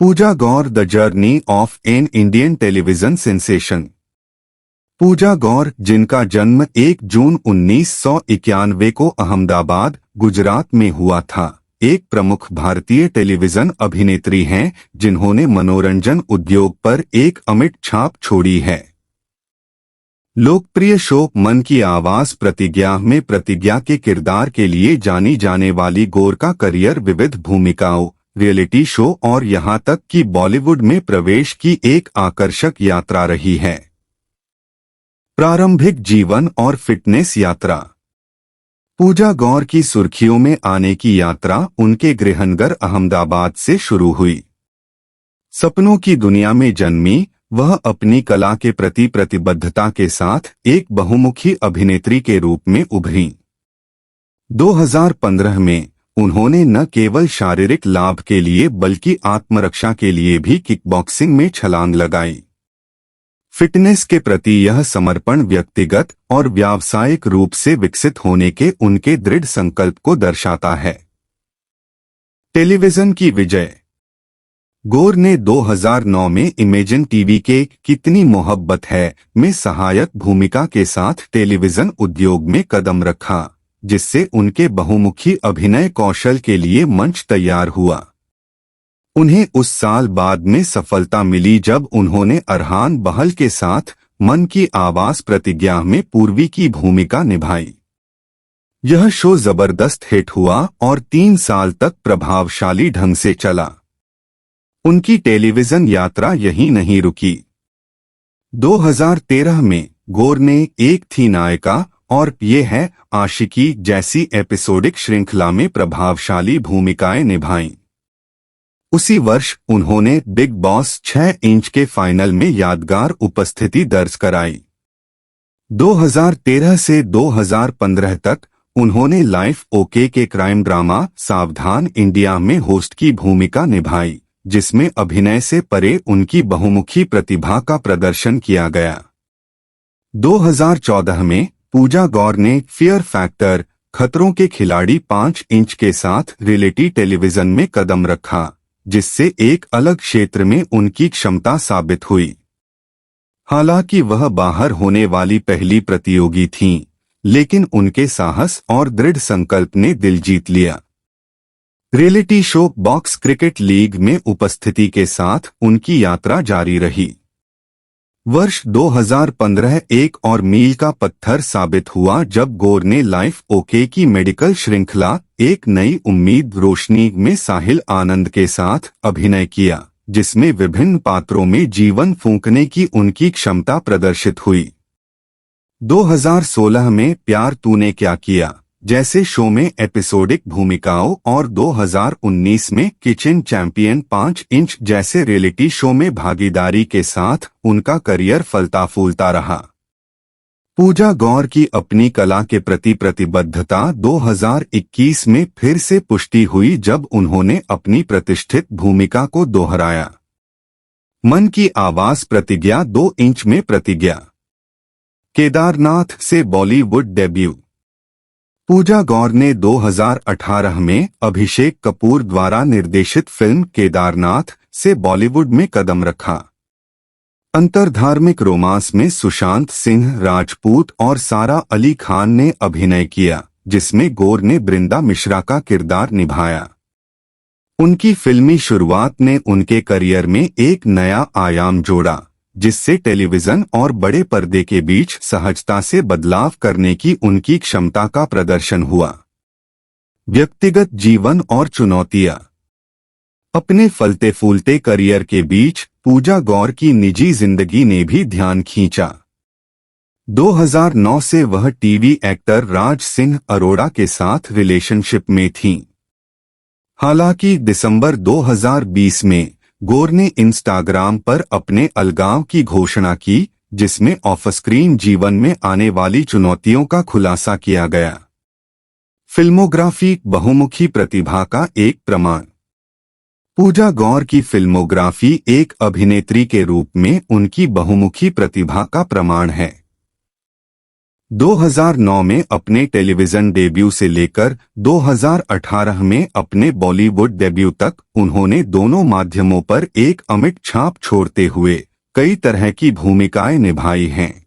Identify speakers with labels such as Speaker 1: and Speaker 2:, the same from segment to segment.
Speaker 1: Puja Gaur, the journey of an Indian television sensation. Pooja Gaur, जिनका जन्म 1 जून 1991 को अहमदाबाद, गुजरात में हुआ था, एक प्रमुख भारतीय टेलीविजन अभिनेत्री हैं जिन्होंने मनोरंजन उद्योग पर एक अमिट छाप छोड़ी है। लोकप्रिय शो मन की आवाज प्रतिज्ञा में प्रतिज्ञा के किरदार के लिए जानी जाने वाली गौर का करियर विविध भूमिकाओं, रियलिटी शो और यहां तक कि बॉलीवुड में प्रवेश की एक आकर्षक यात्रा रही है। प्रारंभिक जीवन और फिटनेस यात्रा। पूजा गौर की सुर्खियों में आने की यात्रा उनके गृहनगर अहमदाबाद से शुरू हुई। सपनों की दुनिया में जन्मी वह अपनी कला के प्रति प्रतिबद्धता के साथ एक बहुमुखी अभिनेत्री के रूप में उभरी। 2015 में उन्होंने न केवल शारीरिक लाभ के लिए बल्कि आत्मरक्षा के लिए भी किकबॉक्सिंग में छलांग लगाई। फिटनेस के प्रति यह समर्पण व्यक्तिगत और व्यावसायिक रूप से विकसित होने के उनके दृढ़ संकल्प को दर्शाता है। टेलीविजन की विजय। गौर ने 2009 में इमेजिन टीवी के कितनी मोहब्बत है में सहायक भूमिका के साथ टेलीविजन उद्योग में कदम रखा, जिससे उनके बहुमुखी अभिनय कौशल के लिए मंच तैयार हुआ। उन्हें उस साल बाद में सफलता मिली जब उन्होंने अरहान बहल के साथ मन की आवाज प्रतिज्ञा में पूर्वी की भूमिका निभाई। यह शो जबरदस्त हिट हुआ और 3 साल तक प्रभावशाली ढंग से चला। उनकी टेलीविजन यात्रा यहीं नहीं रुकी। 2013 में गौर ने एक थी नायिका और ये है आशिकी जैसी एपिसोडिक श्रृंखला में प्रभावशाली भूमिकाएं निभाईं। उसी वर्ष उन्होंने बिग बॉस 6 इंच के फाइनल में यादगार उपस्थिति दर्ज कराई। 2013 से 2015 तक उन्होंने लाइफ ओके के क्राइम ड्रामा सावधान इंडिया में होस्ट की भूमिका निभाई, जिसमें अभिनय से परे उनकी बहुमुखी प्रतिभा का प्रदर्शन किया गया। 2014 में पूजा गौर ने फियर फैक्टर, खतरों के खिलाड़ी 5 इंच के साथ रियलिटी टेलीविजन में कदम रखा, जिससे एक अलग क्षेत्र में उनकी क्षमता साबित हुई। हालांकि वह बाहर होने वाली पहली प्रतियोगी थीं, लेकिन उनके साहस और दृढ़ संकल्प ने दिल जीत लिया। Reality show box cricket league में उपस्थिति के साथ उनकी यात्रा जारी रही। वर्ष 2015 एक और मील का पत्थर साबित हुआ जब गौर ने लाइफ ओके की मेडिकल श्रृंखला एक नई उम्मीद रोशनी में साहिल आनंद के साथ अभिनय किया, जिसमें विभिन्न पात्रों में जीवन फूंकने की उनकी क्षमता प्रदर्शित हुई। 2016 में प्यार तूने क्या किया जैसे शो में एपिसोडिक भूमिकाओं और 2019 में किचन चैंपियन 5 इंच जैसे रियलिटी शो में भागीदारी के साथ उनका करियर फलता फूलता रहा। पूजा गौर की अपनी कला के प्रति प्रतिबद्धता 2021 में फिर से पुष्टि हुई जब उन्होंने अपनी प्रतिष्ठित भूमिका को दोहराया। मन की आवाज प्रतिज्ञा 2 इंच में प्रतिज्ञा। केदारनाथ से बॉलीवुड डेब्यू। पूजा गौर ने 2018 में अभिषेक कपूर द्वारा निर्देशित फिल्म केदारनाथ से बॉलीवुड में कदम रखा। अंतर्धार्मिक रोमांस में सुशांत सिंह राजपूत और सारा अली खान ने अभिनय किया, जिसमें गौर ने बृंदा मिश्रा का किरदार निभाया। उनकी फिल्मी शुरुआत ने उनके करियर में एक नया आयाम जोड़ा, जिससे टेलीविजन और बड़े पर्दे के बीच सहजता से बदलाव करने की उनकी क्षमता का प्रदर्शन हुआ। व्यक्तिगत जीवन और चुनौतियां। अपने फलते फूलते करियर के बीच पूजा गौर की निजी जिंदगी ने भी ध्यान खींचा। 2009 से वह टीवी एक्टर राज सिंह अरोड़ा के साथ रिलेशनशिप में थीं। हालांकि दिसंबर 2020 में गौर ने इंस्टाग्राम पर अपने अलगाव की घोषणा की, जिसमें ऑफ स्क्रीन जीवन में आने वाली चुनौतियों का खुलासा किया गया। फिल्मोग्राफी बहुमुखी प्रतिभा का एक प्रमाण। पूजा गौर की फिल्मोग्राफी एक अभिनेत्री के रूप में उनकी बहुमुखी प्रतिभा का प्रमाण है। 2009 में अपने टेलीविजन डेब्यू से लेकर 2018 में अपने बॉलीवुड डेब्यू तक उन्होंने दोनों माध्यमों पर एक अमिट छाप छोड़ते हुए कई तरह की भूमिकाएं निभाई हैं।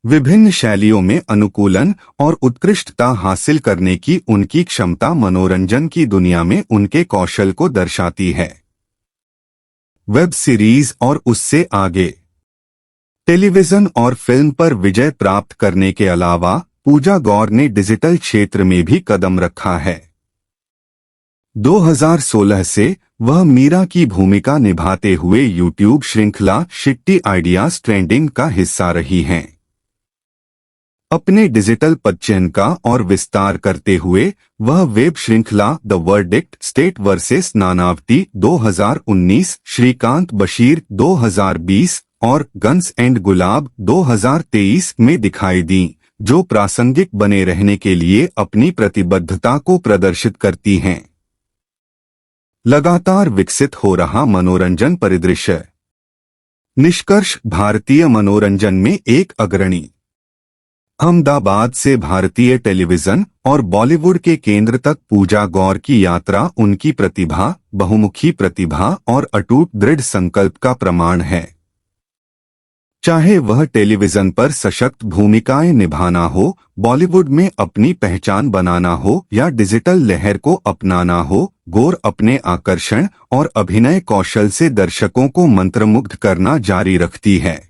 Speaker 1: विभिन्न शैलियों में अनुकूलन और उत्कृष्टता हासिल करने की उनकी क्षमता मनोरंजन की दुनिया में उनके कौशल को दर्शाती है। वेब सीरीज और उससे आगे टेलीविजन और फिल्म पर विजय प्राप्त करने के अलावा पूजा गौर ने डिजिटल क्षेत्र में भी कदम रखा है। 2016 से वह मीरा की भूमिका निभाते हुए यूट्यूब श्रृंखला शिट्टी आइडियाज ट्रेंडिंग का हिस्सा रही हैं। अपने डिजिटल पदचयन का और विस्तार करते हुए वह वेब श्रृंखला the verdict state versus Nanavati 2019, Shrikant Basheer 2020 और गन्स एंड गुलाब 2023 में दिखाई दी, जो प्रासंगिक बने रहने के लिए अपनी प्रतिबद्धता को प्रदर्शित करती हैं। लगातार विकसित हो रहा मनोरंजन परिदृश्य। निष्कर्ष, भारतीय मनोरंजन में एक अग्रणी। अहमदाबाद से भारतीय टेलीविजन और बॉलीवुड के केंद्र तक पूजा गौर की यात्रा उनकी प्रतिभा, बहुमुखी प्रतिभा और अटूट दृढ़ संकल्प का प्रमाण है। चाहे वह टेलीविजन पर सशक्त भूमिकाएं निभाना हो, बॉलीवुड में अपनी पहचान बनाना हो या डिजिटल लहर को अपनाना हो, गौर अपने आकर्षण और अभिनय कौशल से दर्शकों को मंत्रमुग्ध करना जारी रखती है।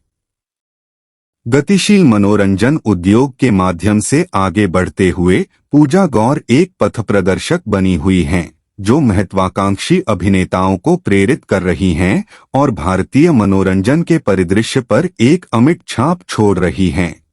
Speaker 1: गतिशील मनोरंजन उद्योग के माध्यम से आगे बढ़ते हुए पूजा गौर एक पथप्रदर्शक बनी हुई हैं, जो महत्वाकांक्षी अभिनेताओं को प्रेरित कर रही हैं और भारतीय मनोरंजन के परिदृश्य पर एक अमिट छाप छोड़ रही हैं।